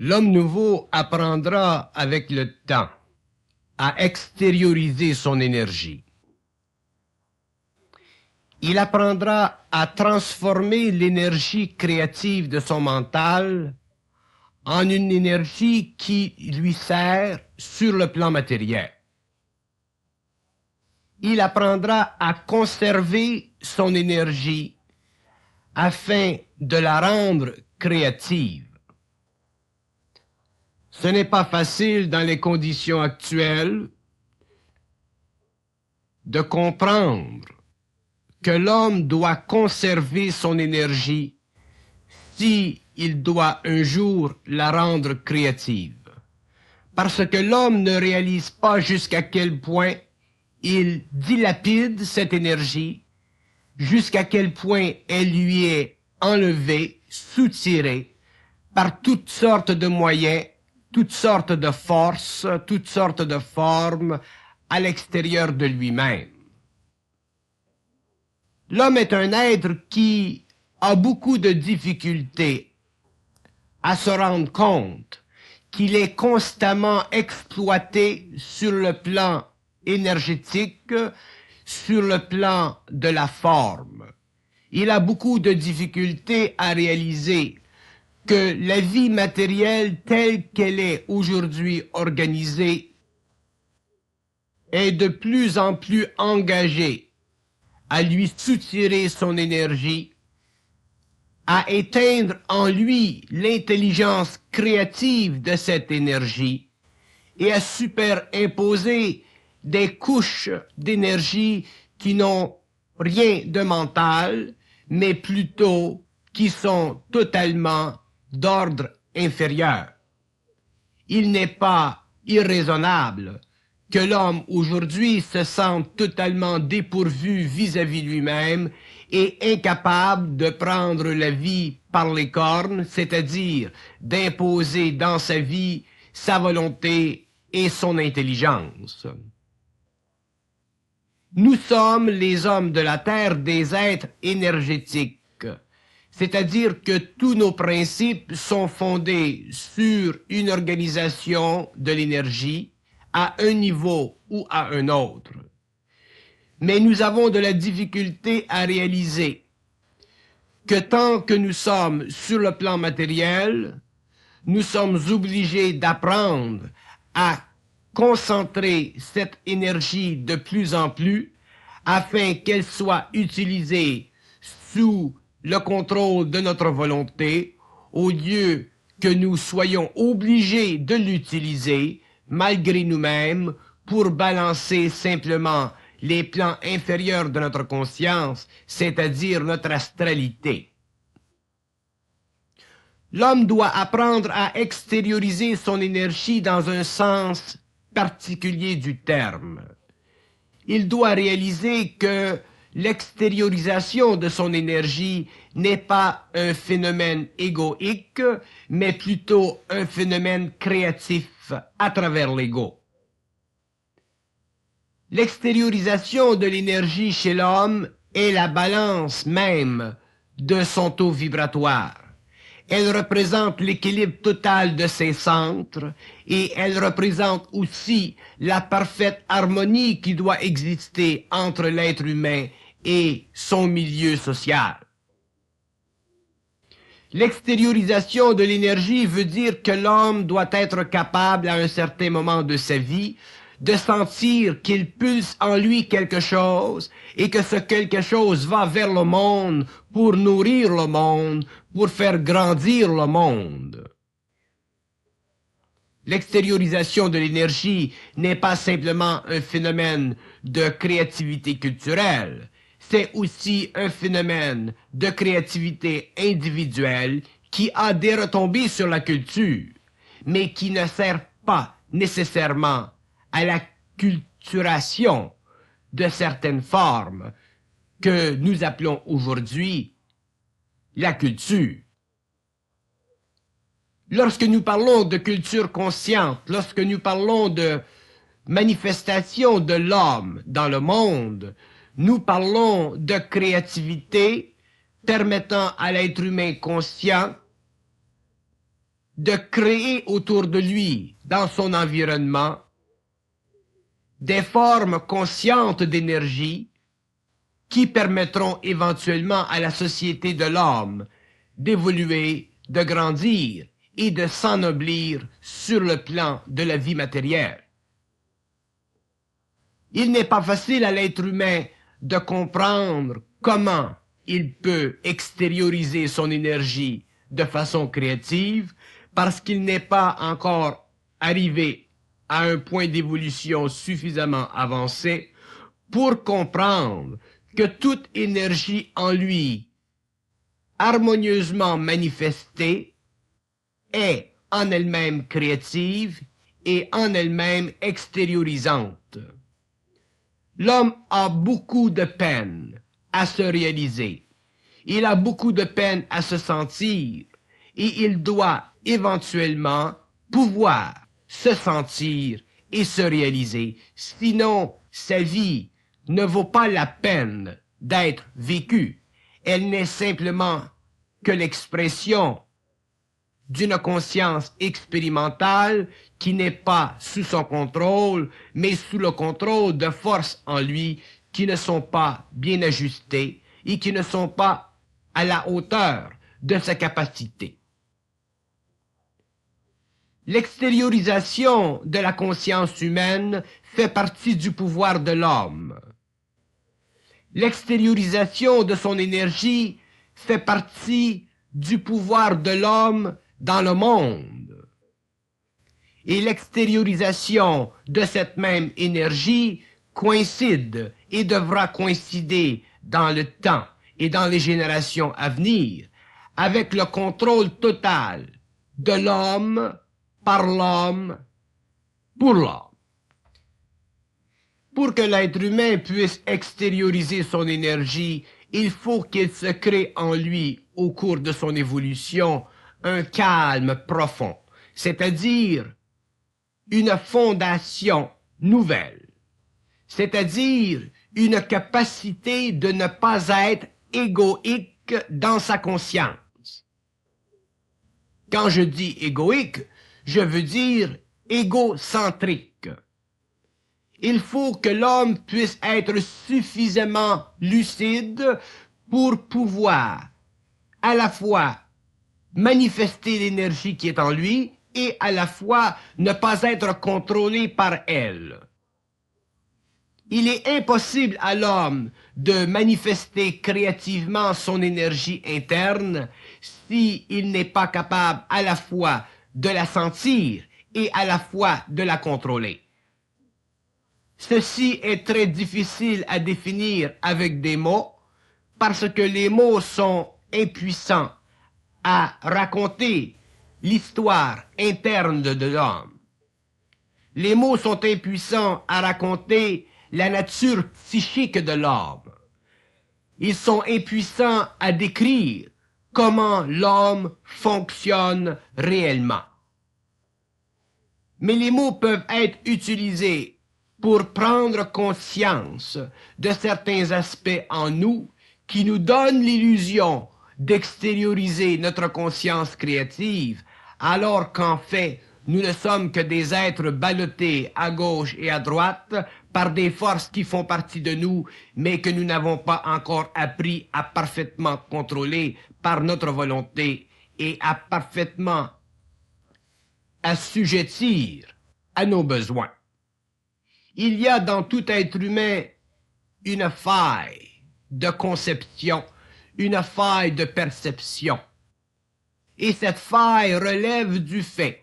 L'homme nouveau apprendra avec le temps à extérioriser son énergie. Il apprendra à transformer l'énergie créative de son mental en une énergie qui lui sert sur le plan matériel. Il apprendra à conserver son énergie afin de la rendre créative. Ce n'est pas facile dans les conditions actuelles de comprendre que l'homme doit conserver son énergie si il doit un jour la rendre créative. Parce que l'homme ne réalise pas jusqu'à quel point il dilapide cette énergie, jusqu'à quel point elle lui est enlevée, soutirée par toutes sortes de moyens, toutes sortes de forces, toutes sortes de formes à l'extérieur de lui-même. L'homme est un être qui a beaucoup de difficultés à se rendre compte qu'il est constamment exploité sur le plan énergétique, sur le plan de la forme. Il a beaucoup de difficultés à réaliser que la vie matérielle telle qu'elle est aujourd'hui organisée est de plus en plus engagée à lui soutirer son énergie, à éteindre en lui l'intelligence créative de cette énergie et à superimposer des couches d'énergie qui n'ont rien de mental, mais plutôt qui sont totalement d'ordre inférieur. Il n'est pas irraisonnable que l'homme aujourd'hui se sente totalement dépourvu vis-à-vis lui-même et incapable de prendre la vie par les cornes, c'est-à-dire d'imposer dans sa vie sa volonté et son intelligence. Nous sommes, les hommes de la Terre, des êtres énergétiques, c'est-à-dire que tous nos principes sont fondés sur une organisation de l'énergie à un niveau ou à un autre. Mais nous avons de la difficulté à réaliser que tant que nous sommes sur le plan matériel, nous sommes obligés d'apprendre à concentrer cette énergie de plus en plus afin qu'elle soit utilisée sous le contrôle de notre volonté au lieu que nous soyons obligés de l'utiliser malgré nous-mêmes pour balancer simplement les plans inférieurs de notre conscience, c'est-à-dire notre astralité. L'homme doit apprendre à extérioriser son énergie dans un sens particulier du terme. Il doit réaliser que l'extériorisation de son énergie n'est pas un phénomène égoïque, mais plutôt un phénomène créatif à travers l'ego. L'extériorisation de l'énergie chez l'homme est la balance même de son taux vibratoire. Elle représente l'équilibre total de ses centres et elle représente aussi la parfaite harmonie qui doit exister entre l'être humain et son milieu social. L'extériorisation de l'énergie veut dire que l'homme doit être capable à un certain moment de sa vie de sentir qu'il pulse en lui quelque chose et que ce quelque chose va vers le monde pour nourrir le monde, pour faire grandir le monde. L'extériorisation de l'énergie n'est pas simplement un phénomène de créativité culturelle, c'est aussi un phénomène de créativité individuelle qui a des retombées sur la culture, mais qui ne sert pas nécessairement à la culturation de certaines formes que nous appelons aujourd'hui la culture. Lorsque nous parlons de culture consciente, lorsque nous parlons de manifestation de l'homme dans le monde, nous parlons de créativité permettant à l'être humain conscient de créer autour de lui, dans son environnement, des formes conscientes d'énergie qui permettront éventuellement à la société de l'homme d'évoluer, de grandir et de s'ennoblir sur le plan de la vie matérielle. Il n'est pas facile à l'être humain de comprendre comment il peut extérioriser son énergie de façon créative parce qu'il n'est pas encore arrivé à un point d'évolution suffisamment avancé pour comprendre que toute énergie en lui, harmonieusement manifestée, est en elle-même créative et en elle-même extériorisante. L'homme a beaucoup de peine à se réaliser. Il a beaucoup de peine à se sentir et il doit éventuellement pouvoir se sentir et se réaliser. Sinon, sa vie ne vaut pas la peine d'être vécue. Elle n'est simplement que l'expression d'une conscience expérimentale qui n'est pas sous son contrôle, mais sous le contrôle de forces en lui qui ne sont pas bien ajustées et qui ne sont pas à la hauteur de sa capacité. L'extériorisation de la conscience humaine fait partie du pouvoir de l'homme. L'extériorisation de son énergie fait partie du pouvoir de l'homme dans le monde. Et l'extériorisation de cette même énergie coïncide et devra coïncider dans le temps et dans les générations à venir avec le contrôle total de l'homme par l'homme pour l'homme. Pour que l'être humain puisse extérioriser son énergie, il faut qu'il se crée en lui, au cours de son évolution, un calme profond, c'est-à-dire une fondation nouvelle, c'est-à-dire une capacité de ne pas être égoïque dans sa conscience. Quand je dis égoïque, je veux dire égocentrique. Il faut que l'homme puisse être suffisamment lucide pour pouvoir à la fois manifester l'énergie qui est en lui et à la fois ne pas être contrôlé par elle. Il est impossible à l'homme de manifester créativement son énergie interne s'il n'est pas capable à la fois de la sentir et à la fois de la contrôler. Ceci est très difficile à définir avec des mots parce que les mots sont impuissants à raconter l'histoire interne de l'homme. Les mots sont impuissants à raconter la nature psychique de l'homme. Ils sont impuissants à décrire comment l'homme fonctionne réellement. Mais les mots peuvent être utilisés pour prendre conscience de certains aspects en nous qui nous donnent l'illusion d'extérioriser notre conscience créative, alors qu'en fait, nous ne sommes que des êtres ballottés à gauche et à droite par des forces qui font partie de nous, mais que nous n'avons pas encore appris à parfaitement contrôler par notre volonté et à parfaitement assujettir à nos besoins. Il y a dans tout être humain une faille de conception, une faille de perception. Et cette faille relève du fait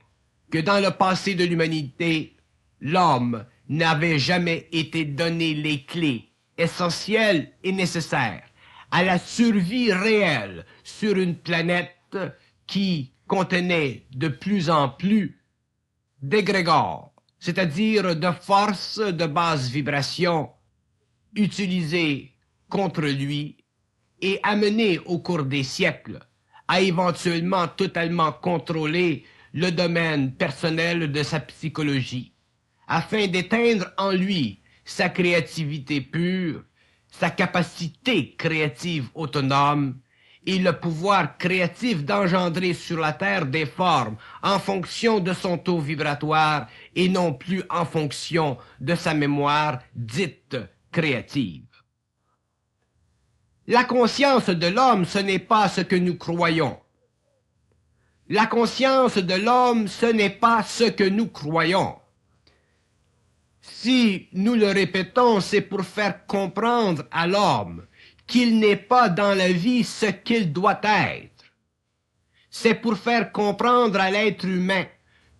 que dans le passé de l'humanité, l'homme n'avait jamais été donné les clés essentielles et nécessaires à la survie réelle sur une planète qui contenait de plus en plus d'égrégores, c'est-à-dire de forces de basse vibration utilisées contre lui et amenées au cours des siècles à éventuellement totalement contrôler le domaine personnel de sa psychologie, afin d'éteindre en lui sa créativité pure, sa capacité créative autonome et le pouvoir créatif d'engendrer sur la Terre des formes en fonction de son taux vibratoire et non plus en fonction de sa mémoire dite créative. La conscience de l'homme, ce n'est pas ce que nous croyons. La conscience de l'homme, ce n'est pas ce que nous croyons. Si nous le répétons, c'est pour faire comprendre à l'homme qu'il n'est pas dans la vie ce qu'il doit être. C'est pour faire comprendre à l'être humain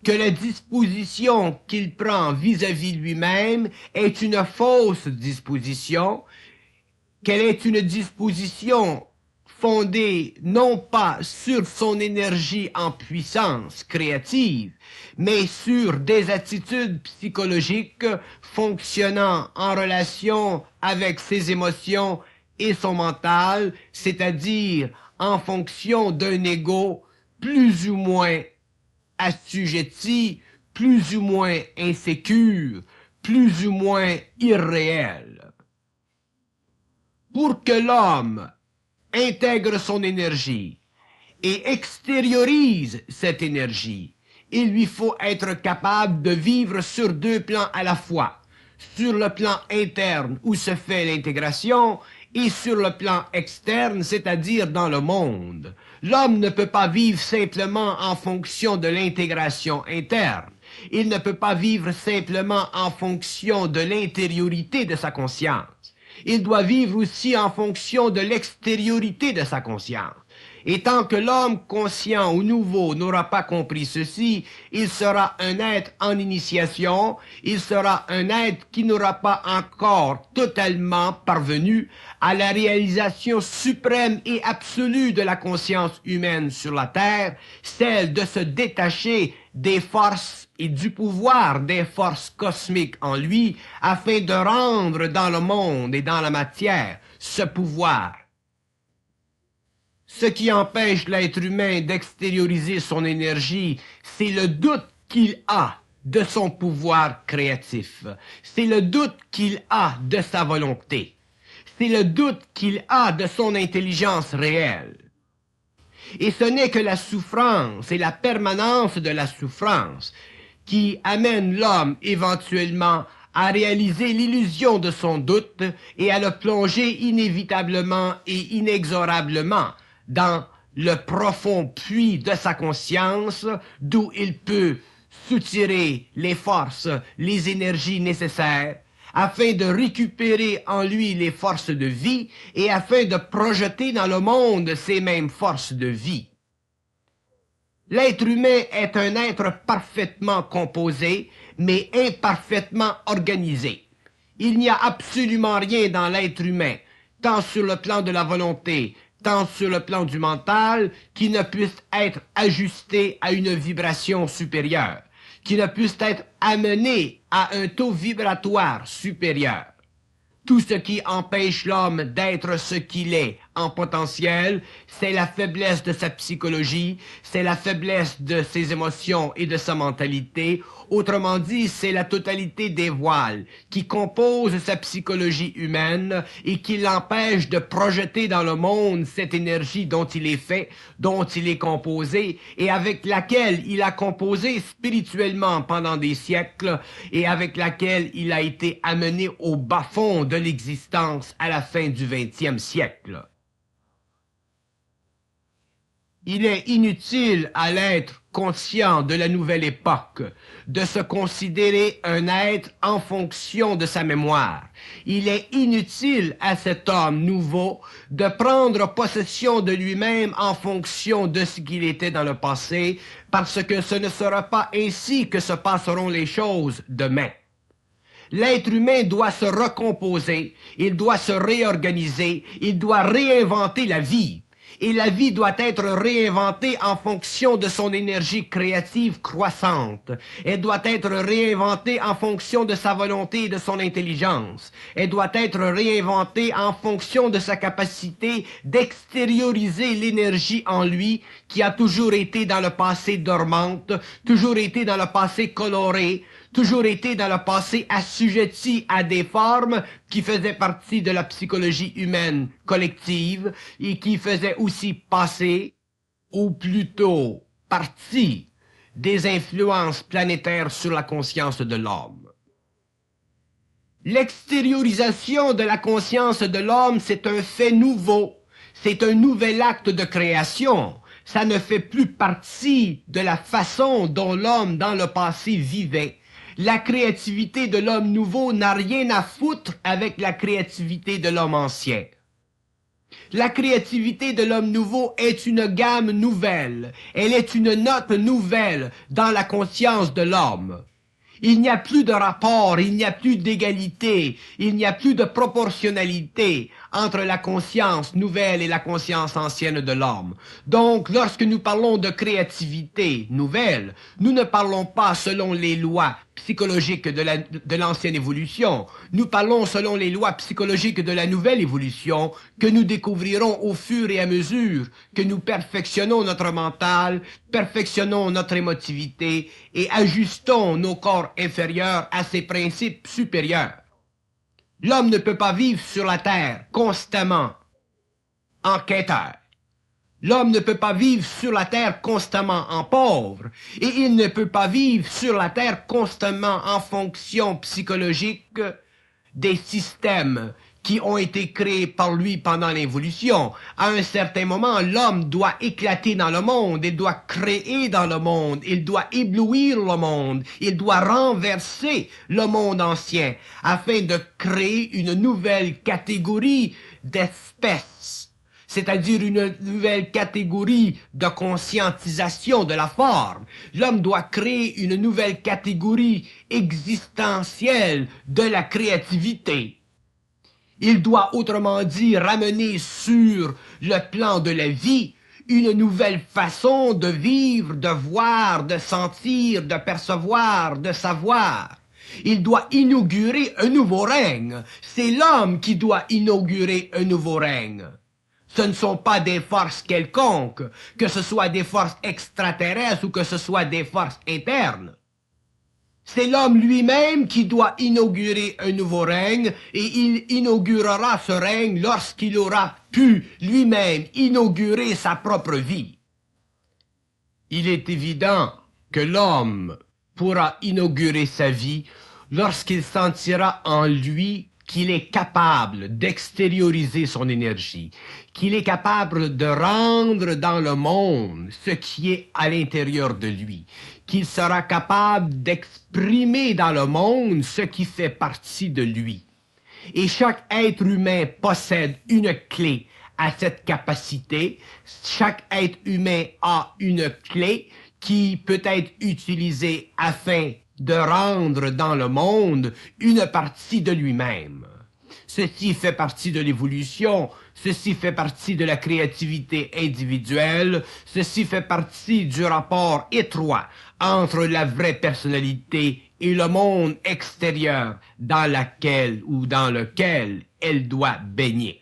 que la disposition qu'il prend vis-à-vis lui-même est une fausse disposition, qu'elle est une disposition fondée non pas sur son énergie en puissance créative, mais sur des attitudes psychologiques fonctionnant en relation avec ses émotions et son mental, c'est-à-dire en fonction d'un ego plus ou moins assujetti, plus ou moins insécure, plus ou moins irréel. Pour que l'homme intègre son énergie et extériorise cette énergie, il lui faut être capable de vivre sur deux plans à la fois, sur le plan interne où se fait l'intégration et sur le plan externe, c'est-à-dire dans le monde. L'homme ne peut pas vivre simplement en fonction de l'intégration interne. Il ne peut pas vivre simplement en fonction de l'intériorité de sa conscience. Il doit vivre aussi en fonction de l'extériorité de sa conscience. Et tant que l'homme conscient ou nouveau n'aura pas compris ceci, il sera un être en initiation, il sera un être qui n'aura pas encore totalement parvenu à la réalisation suprême et absolue de la conscience humaine sur la Terre, celle de se détacher des forces et du pouvoir des forces cosmiques en lui, afin de rendre dans le monde et dans la matière ce pouvoir. Ce qui empêche l'être humain d'extérioriser son énergie, c'est le doute qu'il a de son pouvoir créatif. C'est le doute qu'il a de sa volonté. C'est le doute qu'il a de son intelligence réelle. Et ce n'est que la souffrance et la permanence de la souffrance qui amène l'homme éventuellement à réaliser l'illusion de son doute et à le plonger inévitablement et inexorablement dans le profond puits de sa conscience, d'où il peut soutirer les forces, les énergies nécessaires, afin de récupérer en lui les forces de vie et afin de projeter dans le monde ces mêmes forces de vie. L'être humain est un être parfaitement composé, mais imparfaitement organisé. Il n'y a absolument rien dans l'être humain, tant sur le plan de la volonté, tant sur le plan du mental, qui ne puisse être ajusté à une vibration supérieure, qui ne puisse être amené à un taux vibratoire supérieur. Tout ce qui empêche l'homme d'être ce qu'il est en potentiel, c'est la faiblesse de sa psychologie, c'est la faiblesse de ses émotions et de sa mentalité. Autrement dit, c'est la totalité des voiles qui composent sa psychologie humaine et qui l'empêche de projeter dans le monde cette énergie dont il est fait, dont il est composé et avec laquelle il a composé spirituellement pendant des siècles et avec laquelle il a été amené au bas-fond de l'existence à la fin du XXe siècle. Il est inutile à l'être conscient de la nouvelle époque de se considérer un être en fonction de sa mémoire. Il est inutile à cet homme nouveau de prendre possession de lui-même en fonction de ce qu'il était dans le passé, parce que ce ne sera pas ainsi que se passeront les choses demain. L'être humain doit se recomposer, il doit se réorganiser, il doit réinventer la vie. Et la vie doit être réinventée en fonction de son énergie créative croissante. Elle doit être réinventée en fonction de sa volonté et de son intelligence. Elle doit être réinventée en fonction de sa capacité d'extérioriser l'énergie en lui qui a toujours été dans le passé dormante, toujours été dans le passé coloré, toujours été dans le passé assujetti à des formes qui faisaient partie de la psychologie humaine collective et qui faisaient aussi passer, ou plutôt partie, des influences planétaires sur la conscience de l'homme. L'extériorisation de la conscience de l'homme, c'est un fait nouveau, c'est un nouvel acte de création. Ça ne fait plus partie de la façon dont l'homme dans le passé vivait. La créativité de l'homme nouveau n'a rien à foutre avec la créativité de l'homme ancien. La créativité de l'homme nouveau est une gamme nouvelle, elle est une note nouvelle dans la conscience de l'homme. Il n'y a plus de rapport, il n'y a plus d'égalité, il n'y a plus de proportionnalité entre la conscience nouvelle et la conscience ancienne de l'homme. Donc, lorsque nous parlons de créativité nouvelle, nous ne parlons pas selon les lois psychologiques de l'ancienne évolution. Nous parlons selon les lois psychologiques de la nouvelle évolution que nous découvrirons au fur et à mesure que nous perfectionnons notre mental, perfectionnons notre émotivité et ajustons nos corps inférieurs à ces principes supérieurs. L'homme ne peut pas vivre sur la terre constamment en quêteur. L'homme ne peut pas vivre sur la terre constamment en pauvre, et il ne peut pas vivre sur la terre constamment en fonction psychologique des systèmes qui ont été créés par lui pendant l'évolution. À un certain moment, l'homme doit éclater dans le monde, il doit créer dans le monde, il doit éblouir le monde, il doit renverser le monde ancien afin de créer une nouvelle catégorie d'espèces, c'est-à-dire une nouvelle catégorie de conscientisation de la forme. L'homme doit créer une nouvelle catégorie existentielle de la créativité. Il doit, autrement dit, ramener sur le plan de la vie une nouvelle façon de vivre, de voir, de sentir, de percevoir, de savoir. Il doit inaugurer un nouveau règne. C'est l'homme qui doit inaugurer un nouveau règne. Ce ne sont pas des forces quelconques, que ce soit des forces extraterrestres ou que ce soit des forces internes. C'est l'homme lui-même qui doit inaugurer un nouveau règne, et il inaugurera ce règne lorsqu'il aura pu lui-même inaugurer sa propre vie. Il est évident que l'homme pourra inaugurer sa vie lorsqu'il sentira en lui qu'il est capable d'extérioriser son énergie, qu'il est capable de rendre dans le monde ce qui est à l'intérieur de lui, qu'il sera capable d'exprimer dans le monde ce qui fait partie de lui. Et chaque être humain possède une clé à cette capacité. Chaque être humain a une clé qui peut être utilisée afin de rendre dans le monde une partie de lui-même. Ceci fait partie de l'évolution, ceci fait partie de la créativité individuelle, ceci fait partie du rapport étroit entre la vraie personnalité et le monde extérieur dans laquelle ou dans lequel elle doit baigner.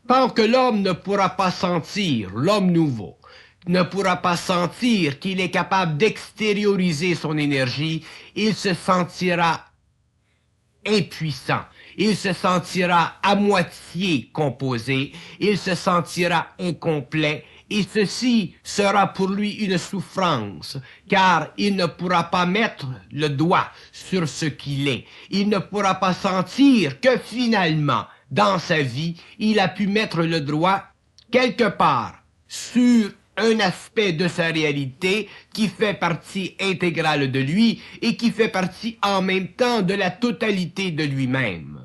Tant que l'homme ne pourra pas sentir, l'homme nouveau, ne pourra pas sentir qu'il est capable d'extérioriser son énergie, il se sentira impuissant, il se sentira à moitié composé, il se sentira incomplet, et ceci sera pour lui une souffrance, car il ne pourra pas mettre le doigt sur ce qu'il est. Il ne pourra pas sentir que finalement, dans sa vie, il a pu mettre le doigt quelque part sur un aspect de sa réalité qui fait partie intégrale de lui et qui fait partie en même temps de la totalité de lui-même.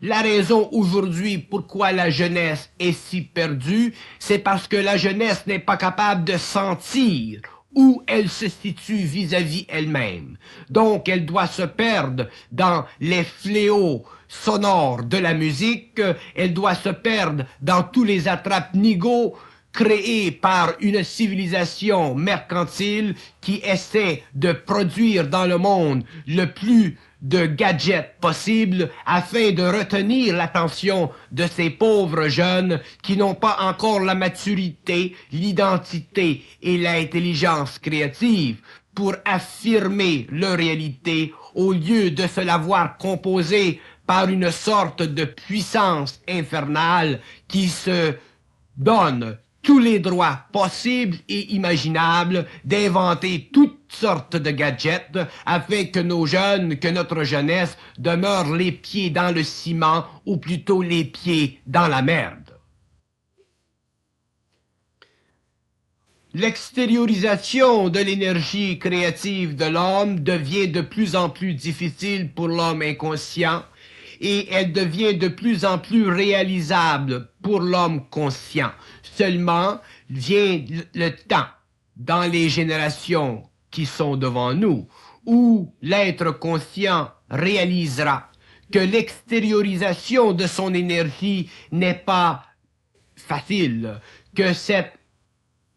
La raison aujourd'hui pourquoi la jeunesse est si perdue, c'est parce que la jeunesse n'est pas capable de sentir où elle se situe vis-à-vis elle-même. Donc elle doit se perdre dans les fléaux sonores de la musique, elle doit se perdre dans tous les attrape-nigauds créé par une civilisation mercantile qui essaie de produire dans le monde le plus de gadgets possible afin de retenir l'attention de ces pauvres jeunes qui n'ont pas encore la maturité, l'identité et l'intelligence créative pour affirmer leur réalité au lieu de se la voir composée par une sorte de puissance infernale qui se donne tous les droits possibles et imaginables d'inventer toutes sortes de gadgets afin que nos jeunes, que notre jeunesse demeure les pieds dans le ciment ou plutôt les pieds dans la merde. L'extériorisation de l'énergie créative de l'homme devient de plus en plus difficile pour l'homme inconscient et elle devient de plus en plus réalisable pour l'homme conscient. Seulement vient le temps, dans les générations qui sont devant nous, où l'être conscient réalisera que l'extériorisation de son énergie n'est pas facile, que cette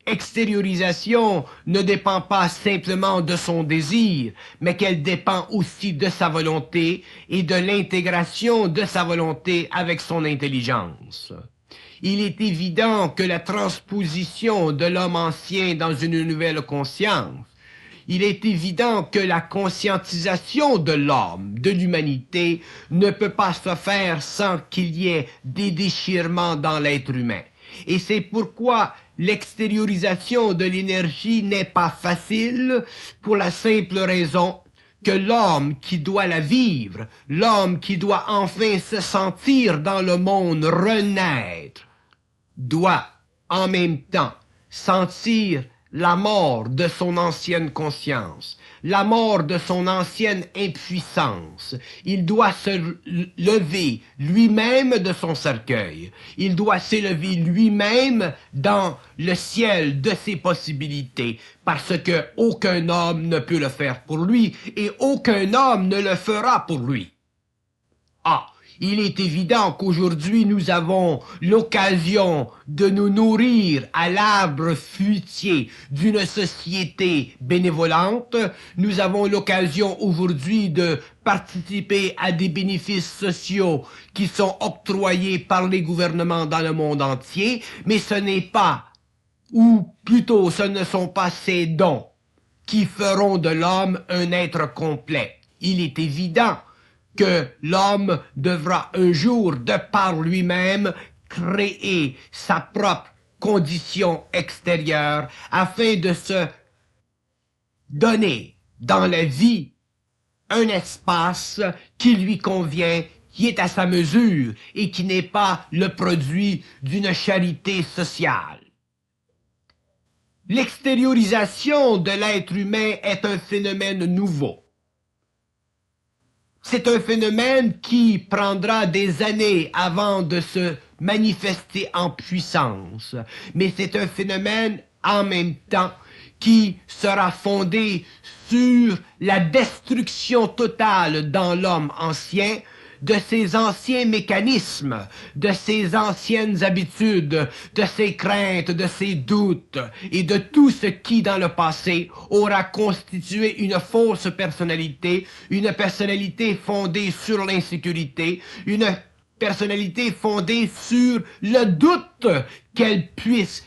extériorisation ne dépend pas simplement de son désir, mais qu'elle dépend aussi de sa volonté et de l'intégration de sa volonté avec son intelligence. Il est évident que la transposition de l'homme ancien dans une nouvelle conscience, il est évident que la conscientisation de l'homme, de l'humanité, ne peut pas se faire sans qu'il y ait des déchirements dans l'être humain. Et c'est pourquoi l'extériorisation de l'énergie n'est pas facile, pour la simple raison que l'homme qui doit la vivre, l'homme qui doit enfin se sentir dans le monde renaître, doit en même temps sentir la mort de son ancienne conscience, la mort de son ancienne impuissance. Il doit se lever lui-même de son cercueil. Il doit s'élever lui-même dans le ciel de ses possibilités, parce que aucun homme ne peut le faire pour lui et aucun homme ne le fera pour lui. Ah! Il est évident qu'aujourd'hui nous avons l'occasion de nous nourrir à l'arbre fruitier d'une société bénévolente. Nous avons l'occasion aujourd'hui de participer à des bénéfices sociaux qui sont octroyés par les gouvernements dans le monde entier, mais ce n'est pas, ou plutôt ce ne sont pas ces dons qui feront de l'homme un être complet. Il est évident que l'homme devra un jour, de par lui-même, créer sa propre condition extérieure afin de se donner dans la vie un espace qui lui convient, qui est à sa mesure et qui n'est pas le produit d'une charité sociale. L'extériorisation de l'être humain est un phénomène nouveau. C'est un phénomène qui prendra des années avant de se manifester en puissance, mais c'est un phénomène en même temps qui sera fondé sur la destruction totale dans l'homme ancien de ses anciens mécanismes, de ses anciennes habitudes, de ses craintes, de ses doutes et de tout ce qui, dans le passé, aura constitué une fausse personnalité, une personnalité fondée sur l'insécurité, une personnalité fondée sur le doute qu'elle puisse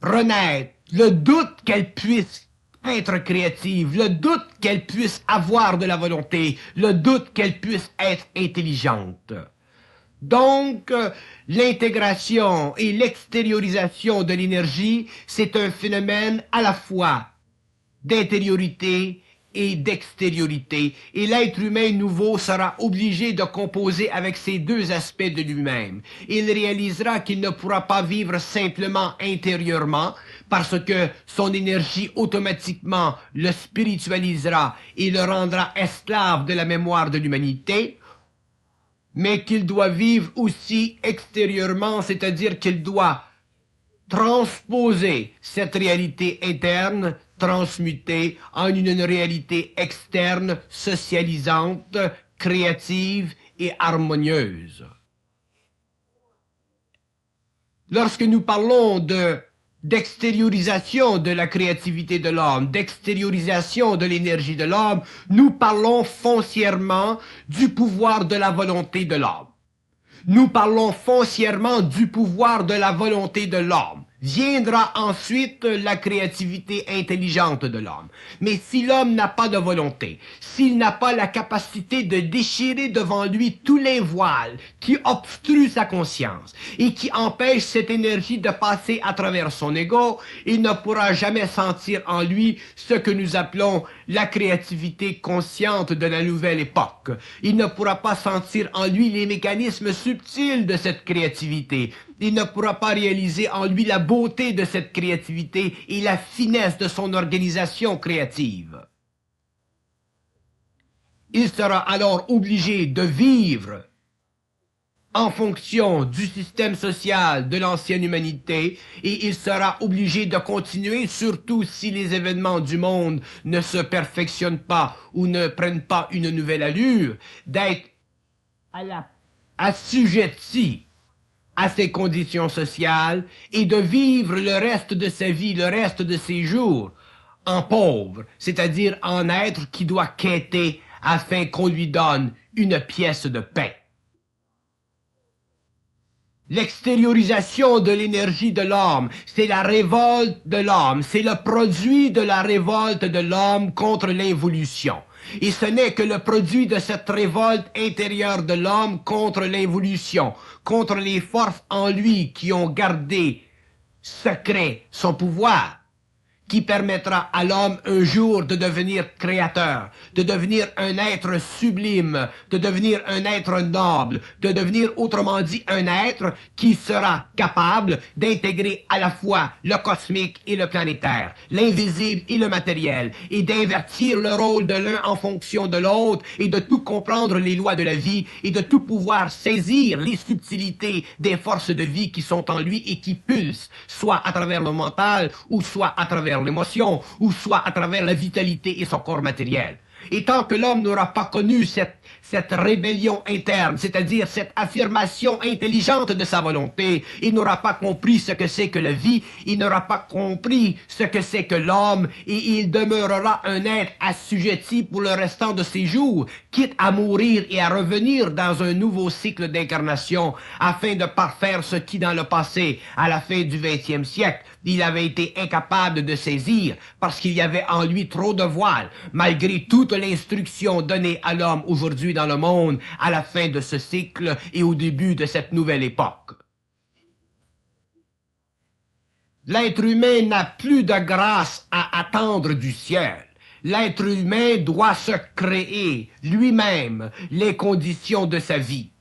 renaître, le doute qu'elle puisse être créative, le doute qu'elle puisse avoir de la volonté, le doute qu'elle puisse être intelligente. Donc, l'intégration et l'extériorisation de l'énergie, c'est un phénomène à la fois d'intériorité et d'extériorité. Et l'être humain nouveau sera obligé de composer avec ces deux aspects de lui-même. Il réalisera qu'il ne pourra pas vivre simplement intérieurement, parce que son énergie automatiquement le spiritualisera et le rendra esclave de la mémoire de l'humanité, mais qu'il doit vivre aussi extérieurement, c'est-à-dire qu'il doit transposer cette réalité interne, transmuter en une réalité externe, socialisante, créative et harmonieuse. Lorsque nous parlons d'extériorisation de la créativité de l'homme, d'extériorisation de l'énergie de l'homme, nous parlons foncièrement du pouvoir de la volonté de l'homme. Nous parlons foncièrement du pouvoir de la volonté de l'homme. Viendra ensuite la créativité intelligente de l'homme. Mais si l'homme n'a pas de volonté, s'il n'a pas la capacité de déchirer devant lui tous les voiles qui obstruent sa conscience et qui empêchent cette énergie de passer à travers son ego, il ne pourra jamais sentir en lui ce que nous appelons la créativité consciente de la nouvelle époque. Il ne pourra pas sentir en lui les mécanismes subtils de cette créativité. Il ne pourra pas réaliser en lui la beauté de cette créativité et la finesse de son organisation créative. Il sera alors obligé de vivre en fonction du système social de l'ancienne humanité et il sera obligé de continuer, surtout si les événements du monde ne se perfectionnent pas ou ne prennent pas une nouvelle allure, d'être assujetti à ces conditions sociales et de vivre le reste de sa vie, le reste de ses jours en pauvre, c'est-à-dire en être qui doit quêter afin qu'on lui donne une pièce de pain. L'extériorisation de l'énergie de l'homme, c'est la révolte de l'homme, c'est le produit de la révolte de l'homme contre l'involution. Et ce n'est que le produit de cette révolte intérieure de l'homme contre l'involution, contre les forces en lui qui ont gardé secret son pouvoir, qui permettra à l'homme un jour de devenir créateur, de devenir un être sublime, de devenir un être noble, de devenir autrement dit un être qui sera capable d'intégrer à la fois le cosmique et le planétaire, l'invisible et le matériel, et d'invertir le rôle de l'un en fonction de l'autre, et de tout comprendre les lois de la vie, et de tout pouvoir saisir les subtilités des forces de vie qui sont en lui et qui pulsent, soit à travers le mental, ou soit à travers l'émotion, ou soit à travers la vitalité et son corps matériel. Et tant que l'homme n'aura pas connu cette rébellion interne, c'est-à-dire cette affirmation intelligente de sa volonté, il n'aura pas compris ce que c'est que la vie, il n'aura pas compris ce que c'est que l'homme, et il demeurera un être assujetti pour le restant de ses jours, quitte à mourir et à revenir dans un nouveau cycle d'incarnation, afin de parfaire ce qui dans le passé, à la fin du XXe siècle, il avait été incapable de saisir, parce qu'il y avait en lui trop de voiles, malgré toute l'instruction donnée à l'homme aujourd'hui dans le monde, à la fin de ce cycle et au début de cette nouvelle époque. L'être humain n'a plus de grâce à attendre du ciel. L'être humain doit se créer lui-même les conditions de sa vie.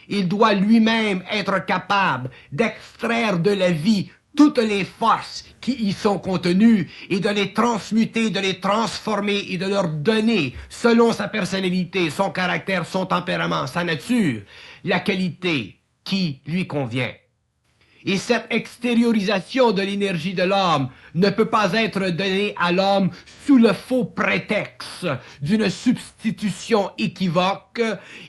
Il doit lui-même être capable d'extraire de la vie toutes les forces qui y sont contenues et de les transmuter, de les transformer et de leur donner, selon sa personnalité, son caractère, son tempérament, sa nature, la qualité qui lui convient. Et cette extériorisation de l'énergie de l'homme ne peut pas être donnée à l'homme sous le faux prétexte d'une substitution équivoque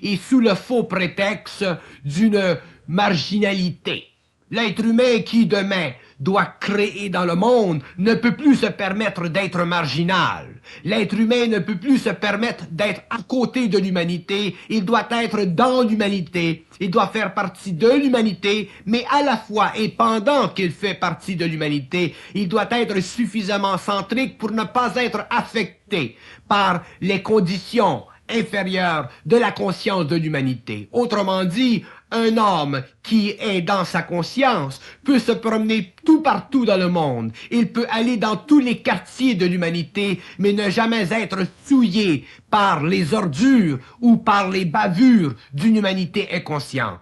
et sous le faux prétexte d'une marginalité. L'être humain qui, demain, doit créer dans le monde ne peut plus se permettre d'être marginal. L'être humain ne peut plus se permettre d'être à côté de l'humanité. Il doit être dans l'humanité. Il doit faire partie de l'humanité, mais à la fois et pendant qu'il fait partie de l'humanité, il doit être suffisamment centrique pour ne pas être affecté par les conditions inférieures de la conscience de l'humanité. Autrement dit, un homme qui est dans sa conscience peut se promener tout partout dans le monde. Il peut aller dans tous les quartiers de l'humanité, mais ne jamais être souillé par les ordures ou par les bavures d'une humanité inconsciente.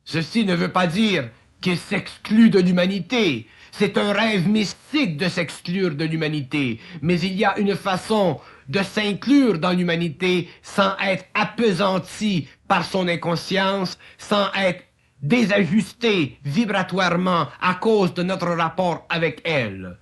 Ceci ne veut pas dire qu'il s'exclut de l'humanité. C'est un rêve mystique de s'exclure de l'humanité, mais il y a une façon de s'inclure dans l'humanité sans être appesanti par son inconscience, sans être désajusté vibratoirement à cause de notre rapport avec elle.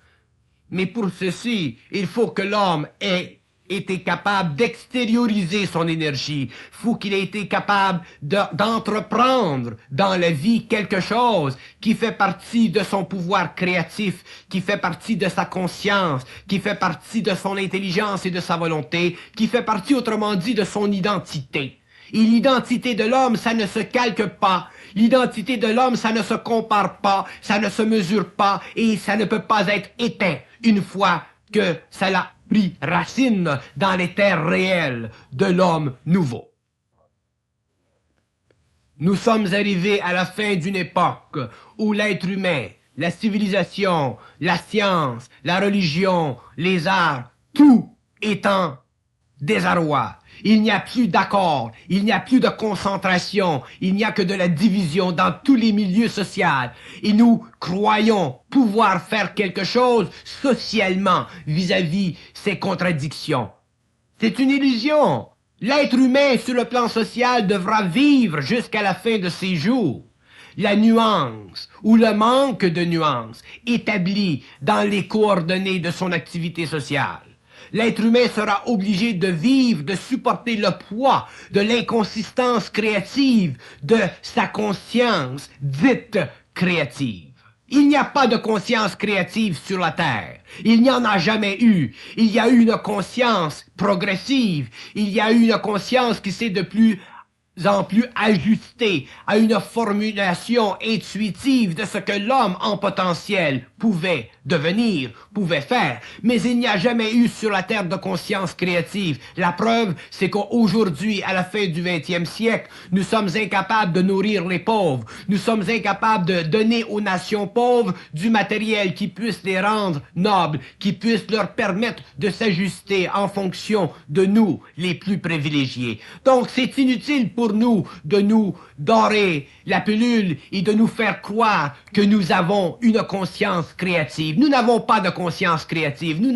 Mais pour ceci, il faut que l'homme ait été capable d'extérioriser son énergie. Il faut qu'il ait été capable d'entreprendre dans la vie quelque chose qui fait partie de son pouvoir créatif, qui fait partie de sa conscience, qui fait partie de son intelligence et de sa volonté, qui fait partie, autrement dit, de son identité. Et l'identité de l'homme, ça ne se calque pas. L'identité de l'homme, ça ne se compare pas, ça ne se mesure pas et ça ne peut pas être éteint une fois que ça a pris racine dans les terres réelles de l'homme nouveau. Nous sommes arrivés à la fin d'une époque où l'être humain, la civilisation, la science, la religion, les arts, tout est en désarroi. Il n'y a plus d'accord, il n'y a plus de concentration, il n'y a que de la division dans tous les milieux sociaux. Et nous croyons pouvoir faire quelque chose socialement vis-à-vis ces contradictions. C'est une illusion. L'être humain sur le plan social devra vivre jusqu'à la fin de ses jours. La nuance ou le manque de nuance établi dans les coordonnées de son activité sociale. L'être humain sera obligé de vivre, de supporter le poids de l'inconsistance créative de sa conscience dite créative. Il n'y a pas de conscience créative sur la Terre. Il n'y en a jamais eu. Il y a eu une conscience progressive. Il y a eu une conscience qui s'est de plus en plus ajustée à une formulation intuitive de ce que l'homme en potentiel pouvait devenir, pouvait faire. Mais il n'y a jamais eu sur la Terre de conscience créative. La preuve, c'est qu'aujourd'hui, à la fin du 20e siècle, nous sommes incapables de nourrir les pauvres. Nous sommes incapables de donner aux nations pauvres du matériel qui puisse les rendre nobles, qui puisse leur permettre de s'ajuster en fonction de nous, les plus privilégiés. Donc, c'est inutile pour nous de nous dorer la pilule et de nous faire croire que nous avons une conscience créative. Nous n'avons pas de conscience créative. Nous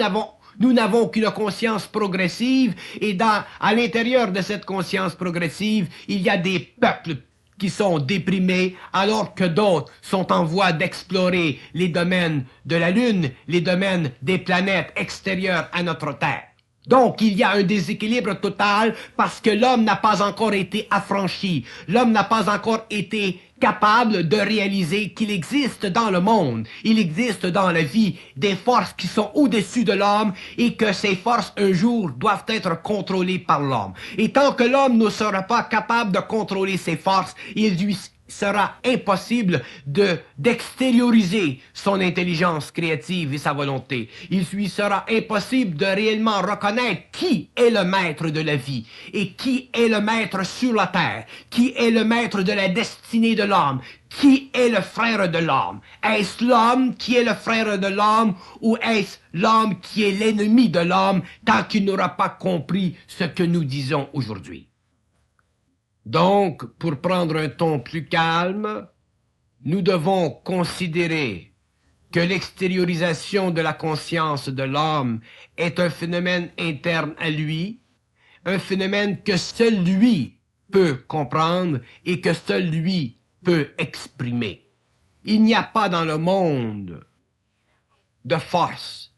n'avons qu'une conscience progressive et à l'intérieur de cette conscience progressive, il y a des peuples qui sont déprimés alors que d'autres sont en voie d'explorer les domaines de la Lune, les domaines des planètes extérieures à notre Terre. Donc, il y a un déséquilibre total parce que l'homme n'a pas encore été affranchi. L'homme n'a pas encore été capable de réaliser qu'il existe dans le monde, il existe dans la vie des forces qui sont au-dessus de l'homme et que ces forces un jour doivent être contrôlées par l'homme. Et tant que l'homme ne sera pas capable de contrôler ces forces, il lui sera impossible d'extérioriser son intelligence créative et sa volonté. Il lui sera impossible de réellement reconnaître qui est le maître de la vie et qui est le maître sur la terre, qui est le maître de la destinée de l'homme, qui est le frère de l'homme. Est-ce l'homme qui est le frère de l'homme ou est-ce l'homme qui est l'ennemi de l'homme tant qu'il n'aura pas compris ce que nous disons aujourd'hui? Donc, pour prendre un ton plus calme, nous devons considérer que l'extériorisation de la conscience de l'homme est un phénomène interne à lui, un phénomène que seul lui peut comprendre et que seul lui peut exprimer. Il n'y a pas dans le monde de forces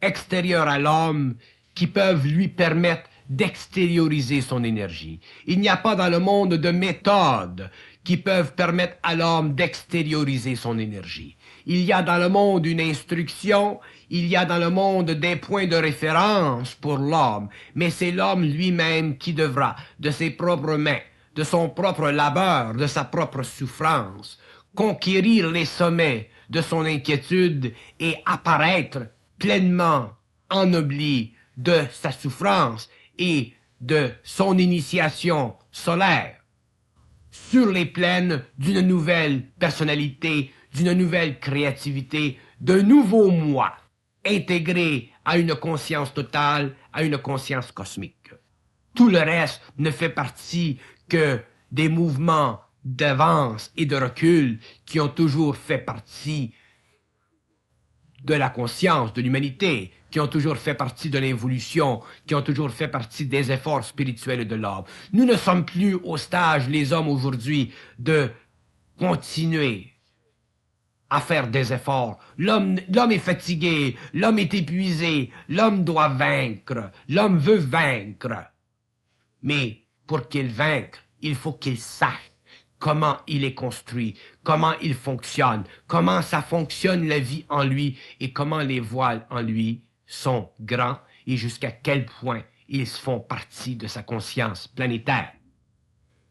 extérieures à l'homme qui peuvent lui permettre d'extérioriser son énergie. Il n'y a pas dans le monde de méthodes qui peuvent permettre à l'homme d'extérioriser son énergie. Il y a dans le monde une instruction, il y a dans le monde des points de référence pour l'homme, mais c'est l'homme lui-même qui devra, de ses propres mains, de son propre labeur, de sa propre souffrance, conquérir les sommets de son inquiétude et apparaître pleinement ennobli de sa souffrance et de son initiation solaire sur les plaines d'une nouvelle personnalité, d'une nouvelle créativité, d'un nouveau moi, intégré à une conscience totale, à une conscience cosmique. Tout le reste ne fait partie que des mouvements d'avance et de recul qui ont toujours fait partie de la conscience de l'humanité, qui ont toujours fait partie de l'évolution, qui ont toujours fait partie des efforts spirituels de l'homme. Nous ne sommes plus au stage, les hommes aujourd'hui, de continuer à faire des efforts. L'homme est fatigué, l'homme est épuisé, l'homme doit vaincre, l'homme veut vaincre. Mais pour qu'il vaincre, il faut qu'il sache comment il est construit, comment il fonctionne, comment ça fonctionne la vie en lui et comment les voiles en lui sont grands et jusqu'à quel point ils font partie de sa conscience planétaire.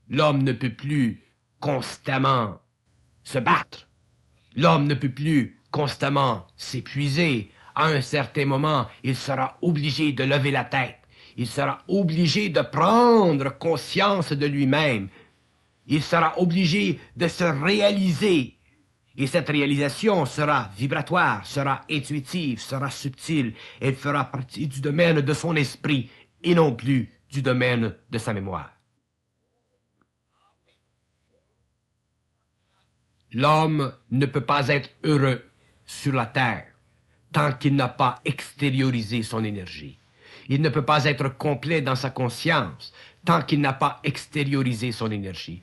L'homme ne peut plus constamment se battre. L'homme ne peut plus constamment s'épuiser. À un certain moment, il sera obligé de lever la tête. Il sera obligé de prendre conscience de lui-même. Il sera obligé de se réaliser. Et cette réalisation sera vibratoire, sera intuitive, sera subtile. Elle fera partie du domaine de son esprit et non plus du domaine de sa mémoire. L'homme ne peut pas être heureux sur la terre tant qu'il n'a pas extériorisé son énergie. Il ne peut pas être complet dans sa conscience tant qu'il n'a pas extériorisé son énergie.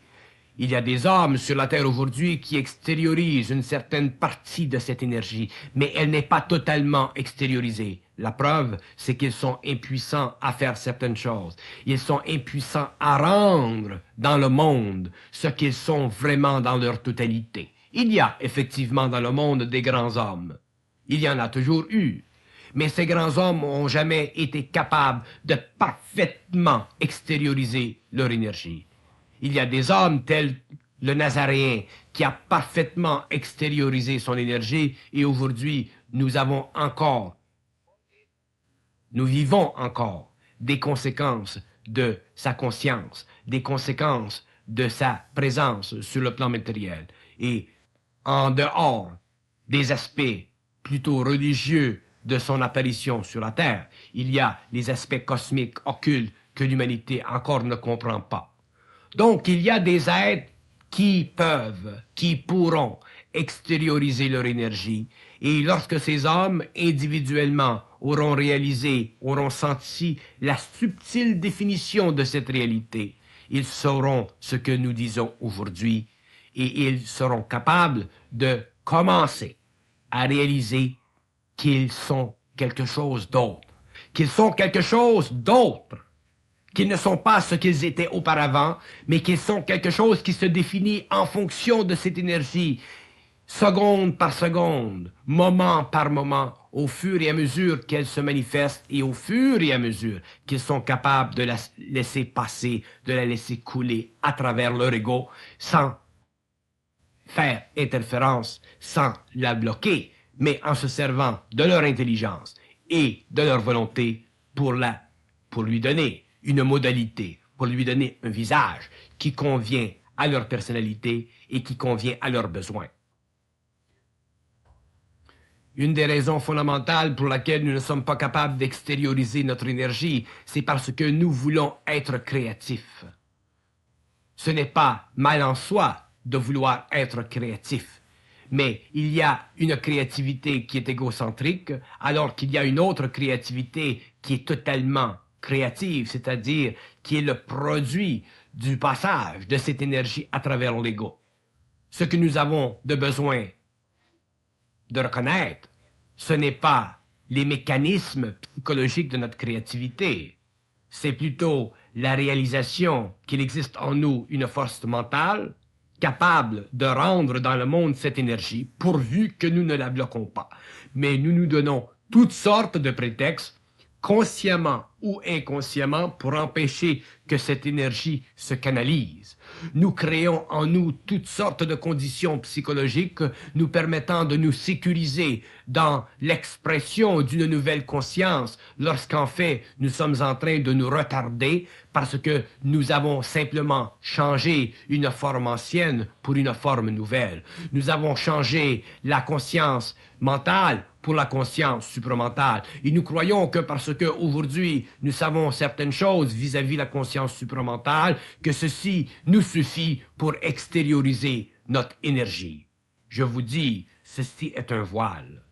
Il y a des hommes sur la Terre aujourd'hui qui extériorisent une certaine partie de cette énergie, mais elle n'est pas totalement extériorisée. La preuve, c'est qu'ils sont impuissants à faire certaines choses. Ils sont impuissants à rendre dans le monde ce qu'ils sont vraiment dans leur totalité. Il y a effectivement dans le monde des grands hommes. Il y en a toujours eu. Mais ces grands hommes n'ont jamais été capables de parfaitement extérioriser leur énergie. Il y a des hommes tels le Nazaréen qui a parfaitement extériorisé son énergie et aujourd'hui, nous vivons encore des conséquences de sa conscience, des conséquences de sa présence sur le plan matériel. Et en dehors des aspects plutôt religieux de son apparition sur la Terre, il y a les aspects cosmiques occultes que l'humanité encore ne comprend pas. Donc, il y a des êtres qui pourront extérioriser leur énergie. Et lorsque ces hommes, individuellement, auront réalisé, auront senti la subtile définition de cette réalité, ils sauront ce que nous disons aujourd'hui et ils seront capables de commencer à réaliser qu'ils sont quelque chose d'autre, qu'ils sont quelque chose d'autre, qu'ils ne sont pas ce qu'ils étaient auparavant, mais qu'ils sont quelque chose qui se définit en fonction de cette énergie, seconde par seconde, moment par moment, au fur et à mesure qu'elle se manifeste et au fur et à mesure qu'ils sont capables de la laisser passer, de la laisser couler à travers leur ego, sans faire interférence, sans la bloquer, mais en se servant de leur intelligence et de leur volonté pour lui donner une modalité, pour lui donner un visage qui convient à leur personnalité et qui convient à leurs besoins. Une des raisons fondamentales pour laquelle nous ne sommes pas capables d'extérioriser notre énergie, c'est parce que nous voulons être créatifs. Ce n'est pas mal en soi de vouloir être créatif, mais il y a une créativité qui est égocentrique, alors qu'il y a une autre créativité qui est totalement créative, c'est-à-dire qui est le produit du passage de cette énergie à travers l'ego. Ce que nous avons de besoin de reconnaître, ce n'est pas les mécanismes psychologiques de notre créativité, c'est plutôt la réalisation qu'il existe en nous une force mentale capable de rendre dans le monde cette énergie, pourvu que nous ne la bloquons pas. Mais nous nous donnons toutes sortes de prétextes, consciemment ou inconsciemment, pour empêcher que cette énergie se canalise. Nous créons en nous toutes sortes de conditions psychologiques nous permettant de nous sécuriser dans l'expression d'une nouvelle conscience, lorsqu'en fait nous sommes en train de nous retarder parce que nous avons simplement changé une forme ancienne pour une forme nouvelle. Nous avons changé la conscience mentale pour la conscience supramentale. Et nous croyons que parce que aujourd'hui nous savons certaines choses vis-à-vis la conscience supramentale, que ceci nous suffit pour extérioriser notre énergie. Je vous dis, ceci est un voile.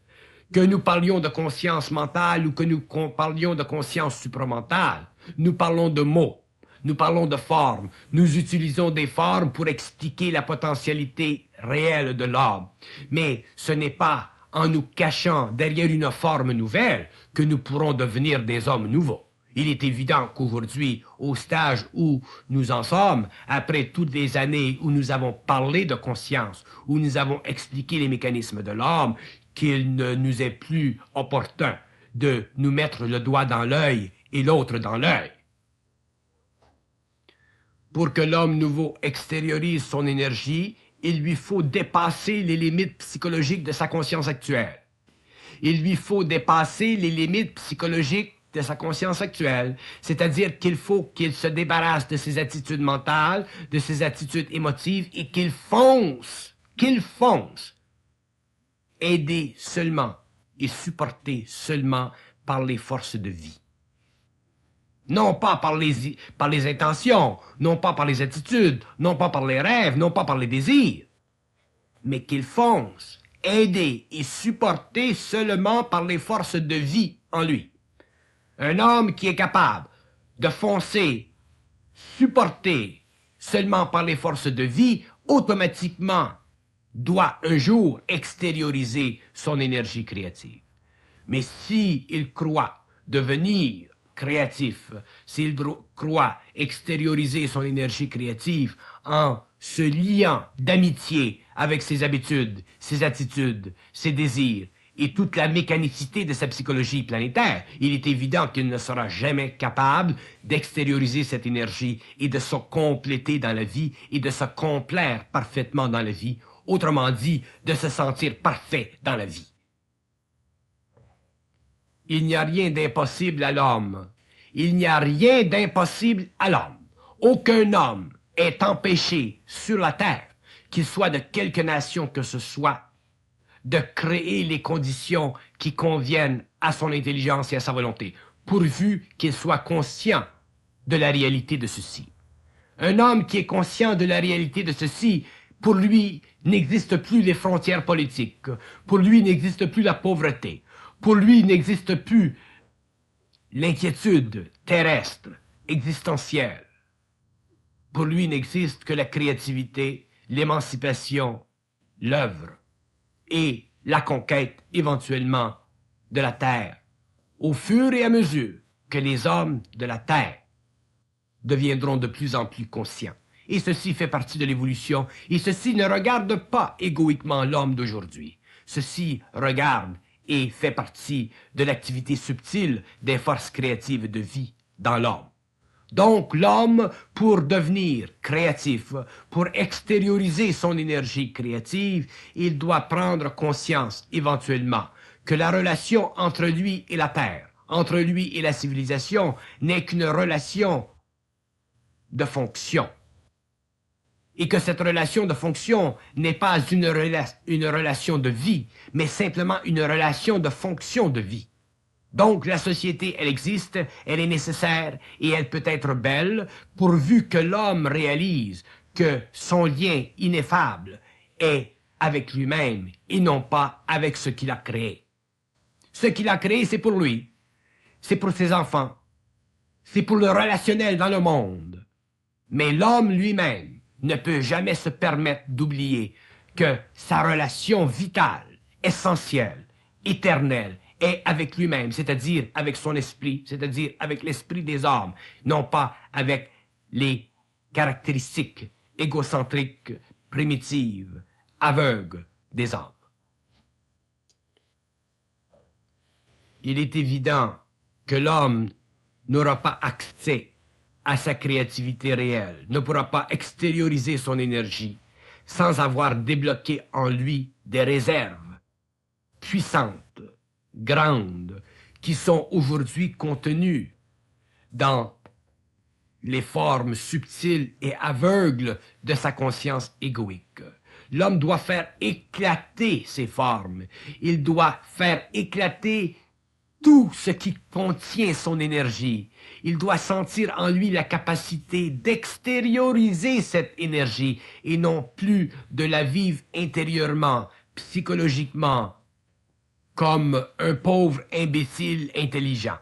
Que nous parlions de conscience mentale ou que nous parlions de conscience supramentale, nous parlons de mots. Nous parlons de formes. Nous utilisons des formes pour expliquer la potentialité réelle de l'homme. Mais ce n'est pas en nous cachant derrière une forme nouvelle que nous pourrons devenir des hommes nouveaux. Il est évident qu'aujourd'hui, au stage où nous en sommes, après toutes les années où nous avons parlé de conscience, où nous avons expliqué les mécanismes de l'homme, qu'il ne nous est plus opportun de nous mettre le doigt dans l'œil et l'autre dans l'œil. Pour que l'homme nouveau extériorise son énergie, il lui faut dépasser les limites psychologiques de sa conscience actuelle. Il lui faut dépasser les limites psychologiques de sa conscience actuelle, c'est-à-dire qu'il faut qu'il se débarrasse de ses attitudes mentales, de ses attitudes émotives et qu'il fonce, aidé seulement et supporté seulement par les forces de vie. Non pas par les intentions, non pas par les attitudes, non pas par les rêves, non pas par les désirs, mais qu'il fonce, aidé et supporté seulement par les forces de vie en lui. Un homme qui est capable de foncer, supporté seulement par les forces de vie, automatiquement doit un jour extérioriser son énergie créative. Mais s'il croit devenir créatif, s'il croit extérioriser son énergie créative en se liant d'amitié avec ses habitudes, ses attitudes, ses désirs et toute la mécanicité de sa psychologie planétaire, il est évident qu'il ne sera jamais capable d'extérioriser cette énergie et de se compléter dans la vie et de se complaire parfaitement dans la vie, autrement dit, de se sentir parfait dans la vie. Il n'y a rien d'impossible à l'homme. Il n'y a rien d'impossible à l'homme. Aucun homme est empêché sur la terre, qu'il soit de quelque nation que ce soit, de créer les conditions qui conviennent à son intelligence et à sa volonté, pourvu qu'il soit conscient de la réalité de ceci. Un homme qui est conscient de la réalité de ceci, pour lui, n'existe plus les frontières politiques. Pour lui, n'existe plus la pauvreté. Pour lui, n'existe plus l'inquiétude terrestre, existentielle. Pour lui, n'existe que la créativité, l'émancipation, l'œuvre et la conquête éventuellement de la terre, au fur et à mesure que les hommes de la terre deviendront de plus en plus conscients. Et ceci fait partie de l'évolution, et ceci ne regarde pas égoïquement l'homme d'aujourd'hui. Ceci regarde et fait partie de l'activité subtile des forces créatives de vie dans l'homme. Donc l'homme, pour devenir créatif, pour extérioriser son énergie créative, il doit prendre conscience éventuellement que la relation entre lui et la terre, entre lui et la civilisation, n'est qu'une relation de fonction. Et que cette relation de fonction n'est pas une relation de vie, mais simplement une relation de fonction de vie. Donc la société, elle existe, elle est nécessaire et elle peut être belle, pourvu que l'homme réalise que son lien ineffable est avec lui-même et non pas avec ce qu'il a créé. Ce qu'il a créé, c'est pour lui, c'est pour ses enfants, c'est pour le relationnel dans le monde. Mais l'homme lui-même ne peut jamais se permettre d'oublier que sa relation vitale, essentielle, éternelle, est avec lui-même, c'est-à-dire avec son esprit, c'est-à-dire avec l'esprit des hommes, non pas avec les caractéristiques égocentriques, primitives, aveugles des hommes. Il est évident que l'homme n'aura pas accès à sa créativité réelle, ne pourra pas extérioriser son énergie sans avoir débloqué en lui des réserves puissantes, grandes, qui sont aujourd'hui contenues dans les formes subtiles et aveugles de sa conscience égoïque. L'homme doit faire éclater ces formes. Il doit faire éclater tout ce qui contient son énergie. Il doit sentir en lui la capacité d'extérioriser cette énergie et non plus de la vivre intérieurement, psychologiquement, comme un pauvre imbécile intelligent.